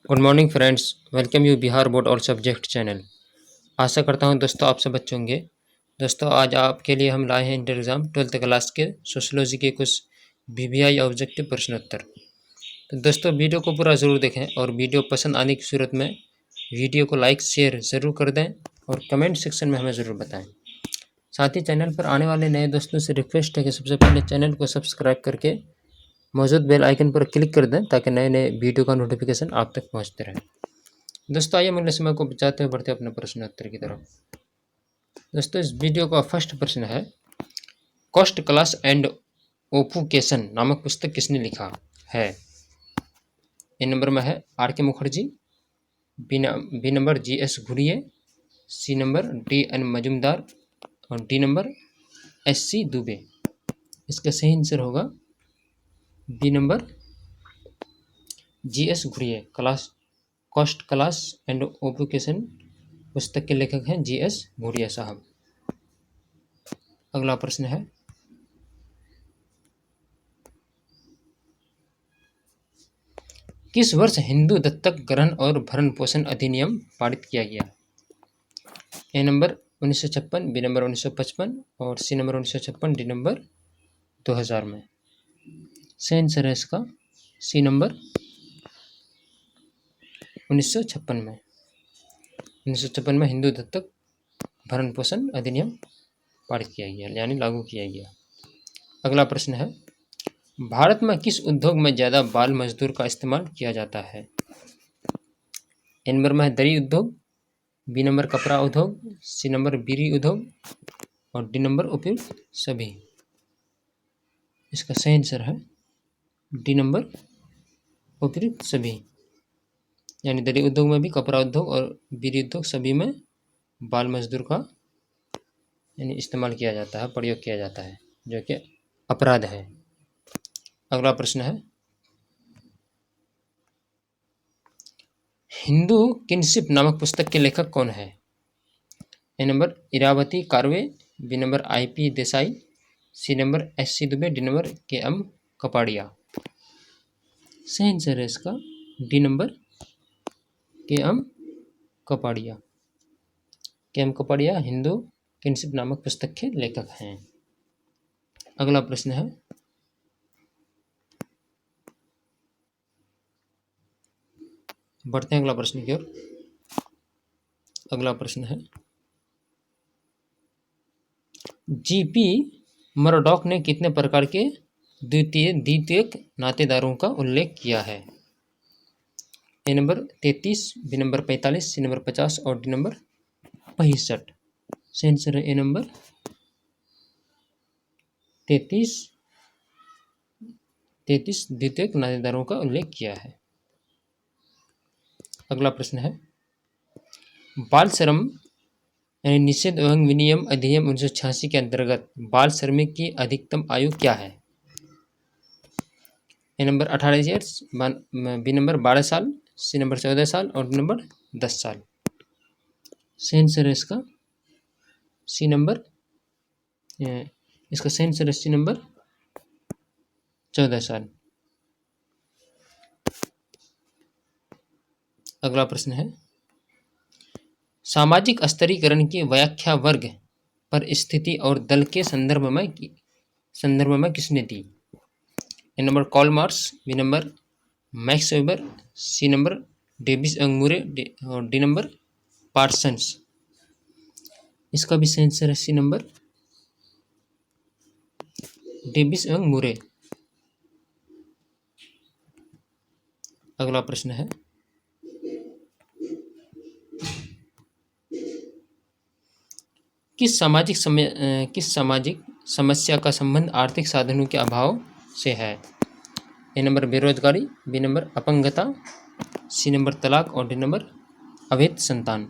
Good morning friends, welcome you Bihar board all subject channel. आशा करता हूं दोस्तों आप सब अच्छे होंगे। दोस्तों आज आपके लिए हम लाए हैं इंटर एग्ज़ाम 12th क्लास के सोशियोलॉजी के कुछ वीवीआई ऑब्जेक्टिव प्रश्नोत्तर। तो दोस्तों वीडियो को पूरा ज़रूर देखें और वीडियो पसंद आने की सूरत में वीडियो को लाइक शेयर ज़रूर कर दें और कमेंट सेक्शन में हमें ज़रूर बताएँ। साथ ही चैनल पर आने वाले नए दोस्तों से रिक्वेस्ट है कि सबसे पहले चैनल को सब्सक्राइब करके मौजूद बेल आइकन पर क्लिक कर दें ताकि नए नए वीडियो का नोटिफिकेशन आप तक पहुंचते रहे। दोस्तों आइए मूल्य समय को बचाते हुए बढ़ते अपने प्रश्नोत्तर की तरफ। दोस्तों इस वीडियो का फर्स्ट प्रश्न है, कॉस्ट क्लास एंड ओपुकेशन नामक पुस्तक किसने लिखा है? ए नंबर में है R K Mukherjee, B number G S Ghurye, C number D N Majumdar और D number S C Dubey. इसका सही आंसर होगा B number G S Ghurye. Caste class and occupation पुस्तक के लेखक हैं जी एस घुरिया साहब। अगला प्रश्न है, किस वर्ष हिंदू दत्तक ग्रहण और भरण पोषण अधिनियम पारित किया गया? ए नंबर 1956, बी नंबर 1955 और सी नंबर 1956, डी नंबर 2000 में। सही आंसर है इसका सी नंबर 1956 में। 1956 में हिंदू दत्तक भरण पोषण अधिनियम पारित किया गया यानी लागू किया गया। अगला प्रश्न है, भारत में किस उद्योग में ज़्यादा बाल मजदूर का इस्तेमाल किया जाता है? ए नंबर में है दरी उद्योग, बी नंबर कपड़ा उद्योग, सी नंबर बीड़ी उद्योग और डी नंबर उपयुक्त सभी। इसका सही आंसर है डी नंबर उपयुक्त सभी, यानी दरी उद्योग में भी, कपड़ा उद्योग और बीड़ी उद्योग सभी में बाल मजदूर का यानी इस्तेमाल किया जाता है, प्रयोग किया जाता है, जो कि अपराध है। अगला प्रश्न है, हिंदू किनशिप नामक पुस्तक के लेखक कौन है? A number Irawati Karve, B number I P Desai, C number S C Dubey, D number K M Kapadia. सही आंसर है इसका D number K M Kapadia. K M Kapadia Hindu kinship नामक पुस्तक के लेखक हैं। अगला प्रश्न है, बढ़ते हैं अगला प्रश्न की ओर। अगला प्रश्न है, जीपी मर्डॉक ने कितने प्रकार के द्वितीयक नातेदारों का उल्लेख किया है? A number 33, B number 45, C number 50 और डी नंबर 65। सही आंसर है ए नंबर 33 द्वितीयक नातेदारों का उल्लेख किया है। अगला प्रश्न है, बाल श्रम यानी निषेध एवं विनियम अधिनियम 1986 के अंतर्गत बाल श्रमिक की अधिकतम आयु क्या है? A number 18 years, B number 12 साल, सी नंबर 14 साल और डी नंबर 10 साल। सही आंसर है इसका सी नंबर, इसका सही आंसर है सी नंबर 14 साल। अगला प्रश्न है, सामाजिक स्तरीकरण की व्याख्या वर्ग, परिस्थिति और दल के संदर्भ में किसने दी? A number Karl Marx, B number Max Weber, C number Davis and Moore और डी नंबर पार्सन्स। इसका भी सही आंसर है सी नंबर डेविस एंग मुरे। अगला प्रश्न है, किस सामाजिक समस्या का संबंध आर्थिक साधनों के अभाव से है? ए नंबर बेरोजगारी, बी नंबर अपंगता, सी नंबर तलाक और डी नंबर अवैध संतान।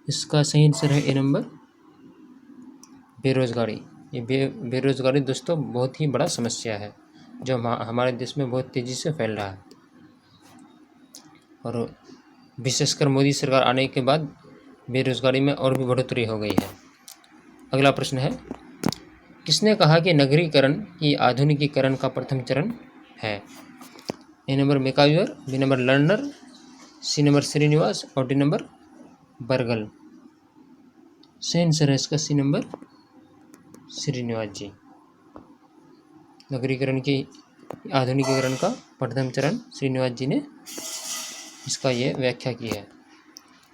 इसका सही आंसर है ए नंबर बेरोजगारी। ये बेरोजगारी दोस्तों बहुत ही बड़ा समस्या है जो हमारे देश में बहुत तेज़ी से फैल रहा है और विशेषकर मोदी सरकार आने के बाद बेरोजगारी में और भी बढ़ोतरी हो गई है। अगला प्रश्न है, किसने कहा कि नगरीकरण की आधुनिकीकरण का प्रथम चरण है? A number MacIver, B number Lerner, C number Srinivas और डी नंबर बर्गल। सही आंसर है इसका सी नंबर श्रीनिवास जी। नगरीकरण की आधुनिकीकरण का प्रथम चरण श्रीनिवास जी ने इसका ये व्याख्या की है।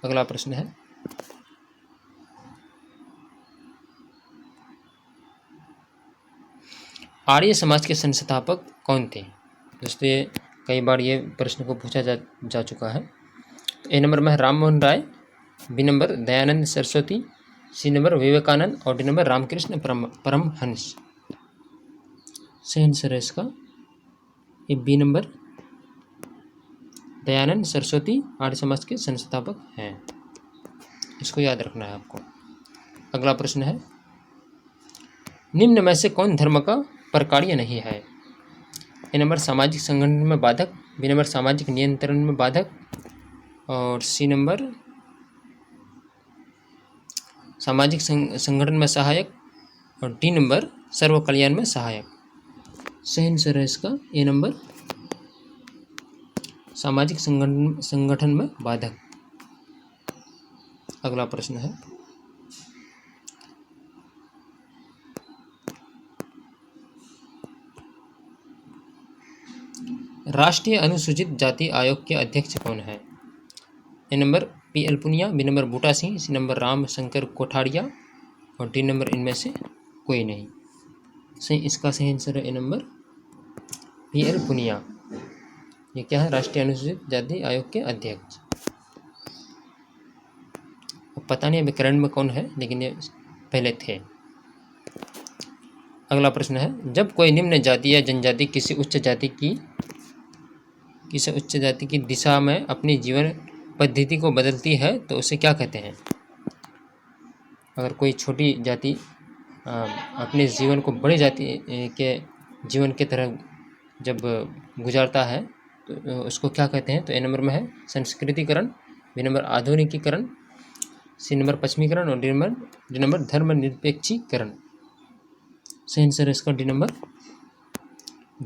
अगला प्रश्न है, आर्य समाज के संस्थापक कौन थे? दोस्तों ये कई बार ये प्रश्न को पूछा जा चुका है। तो ए नंबर में है Ram Mohan Roy, B number Dayanand Saraswati, C number Vivekananda और डी नंबर रामकृष्ण परमहंस। सही आंसर है इसका ये बी नंबर दयानंद सरस्वती आर्य समाज के संस्थापक हैं। इसको याद रखना है आपको। अगला प्रश्न है, निम्न में से कौन धर्म का परकार्य नहीं है? ए नंबर सामाजिक संगठन में बाधक, बी नंबर सामाजिक नियंत्रण में बाधक और सी नंबर सामाजिक संगठन में सहायक और डी नंबर सर्व कल्याण में सहायक। सही आंसर है इसका ए नंबर सामाजिक संगठन में बाधक। अगला प्रश्न है, राष्ट्रीय अनुसूचित जाति आयोग के अध्यक्ष कौन है? A number P L Punia, B number Buta Singh, C number Ram Shankar Kothariya और डी नंबर इनमें से कोई नहीं। सही इसका सही आंसर है A number P L Punia. ये क्या है? राष्ट्रीय अनुसूचित जाति आयोग के अध्यक्ष। पता नहीं अभी करंट में कौन है, लेकिन ये पहले थे। अगला प्रश्न है, जब कोई निम्न जाति या जनजाति किसी उच्च जाति की दिशा में अपनी जीवन पद्धति को बदलती है तो उसे क्या कहते हैं? अगर कोई छोटी जाति अपने जीवन को बड़ी जाति के जीवन के तरह जब गुजारता है तो उसको क्या कहते हैं? तो ए नंबर में है संस्कृतिकरण, बी नंबर आधुनिकीकरण, सी नंबर पश्चिमीकरण और डी नंबर धर्मनिरपेक्षीकरण। सही आंसर है इसका डी नंबर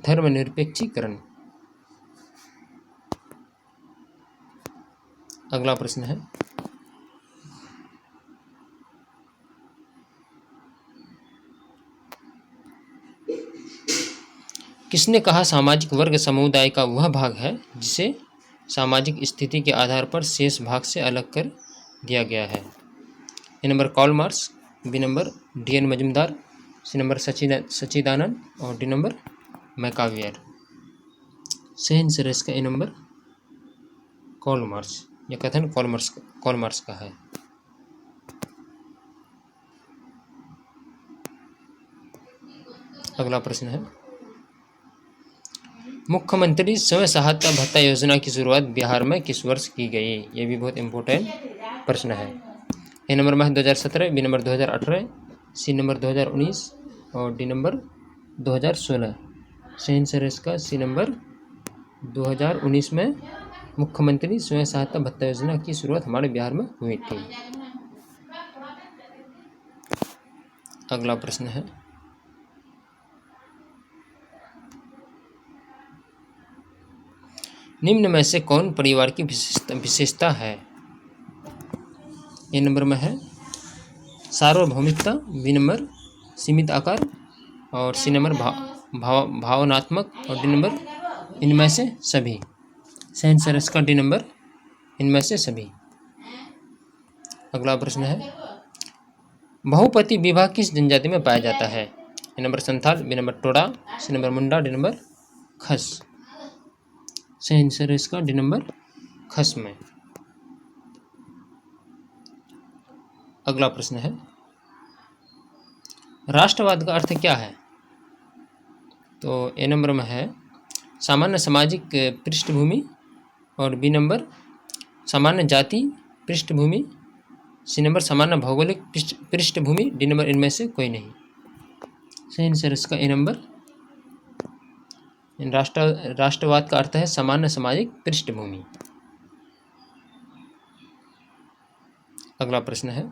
धर्मनिरपेक्षीकरण। अगला प्रश्न है, किसने कहा सामाजिक वर्ग समुदाय का वह भाग है जिसे सामाजिक स्थिति के आधार पर शेष भाग से अलग कर दिया गया है? A number Karl Marx, B number D N Majumdar, C number Sachidanand और डी नंबर मैकावियर। सही आंसर है इसका ए नंबर कार्ल मार्क्स। यह कथन कार्ल मार्क्स का है। अगला प्रश्न है, मुख्यमंत्री स्वयं सहायता भत्ता योजना की शुरुआत बिहार में किस वर्ष की गई? ये भी बहुत इम्पोर्टेंट प्रश्न है। ए नंबर में 2017, बी नंबर 2018, सी नंबर 2019 और डी नंबर 2016। सही आंसर है इसका सी नंबर 2019 में मुख्यमंत्री स्वयं सहायता भत्ता योजना की शुरुआत हमारे बिहार में हुई थी। अगला प्रश्न है, निम्न में से कौन परिवार की विशेषता है? ए नंबर में है सार्वभौमिकता, बी नंबर सीमित आकार और सी नंबर भावनात्मक और डी नंबर इनमें से सभी। सही आंसर इसका डी नंबर इनमें से सभी। अगला प्रश्न है, बहुपति विवाह किस जनजाति में पाया जाता है? A number Santhal, B number Toda, C number Munda, D number Khas. सही आंसर है इसका डी नंबर खस में। अगला प्रश्न है, राष्ट्रवाद का अर्थ क्या है? तो ए नंबर में है सामान्य सामाजिक पृष्ठभूमि और बी नंबर सामान्य जाति पृष्ठभूमि, सी नंबर सामान्य भौगोलिक पृष्ठभूमि, डी नंबर इनमें से कोई नहीं। सही आंसर इसका ए नंबर राष्ट्रवाद का अर्थ है सामान्य सामाजिक पृष्ठभूमि। अगला प्रश्न है,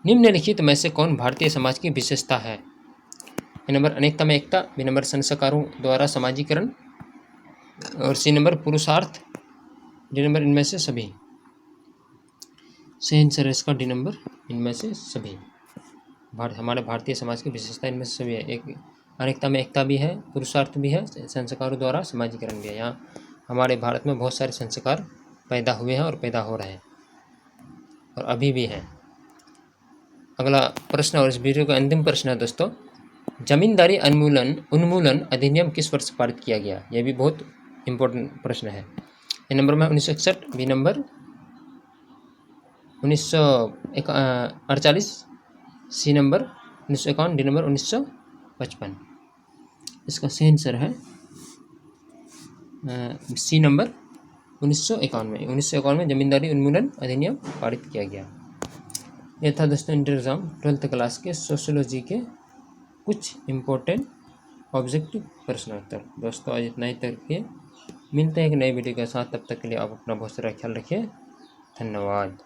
निम्नलिखित में से कौन भारतीय समाज की विशेषता है? ए नंबर अनेकता में एकता, बी नंबर संस्कारों द्वारा समाजीकरण, और सी नंबर पुरुषार्थ, डी नंबर इनमें से सभी। सही आंसर है इसका डी नंबर, इनमें से सभी। हमारे भारतीय समाज की विशेषता इनमें से सभी है। एक अनेकता में एकता भी है, पुरुषार्थ भी है, संस्कारों द्वारा समाजीकरण भी है। यहाँ हमारे भारत में बहुत सारे संस्कार पैदा हुए हैं और पैदा हो रहे हैं और अभी भी हैं। अगला प्रश्न और इस वीडियो का अंतिम प्रश्न है दोस्तों, जमींदारी उन्मूलन अधिनियम किस वर्ष पारित किया गया? यह भी बहुत इंपॉर्टेंट प्रश्न है। ए नंबर में 1961, B number 1948, C number 1951, D number 1955। इसका सही आंसर है सी नंबर 1951 में। 1951 में जमींदारी उन्मूलन अधिनियम पारित किया गया। यह था दोस्तों इंटर एग्जाम 12th क्लास के सोशियोलॉजी के कुछ इम्पोर्टेंट ऑब्जेक्टिव प्रश्न उत्तर। दोस्तों आज इतना ही तक के, मिलते हैं एक नए वीडियो के साथ। तब तक के लिए आप अपना बहुत सारा ख्याल रखिए। धन्यवाद।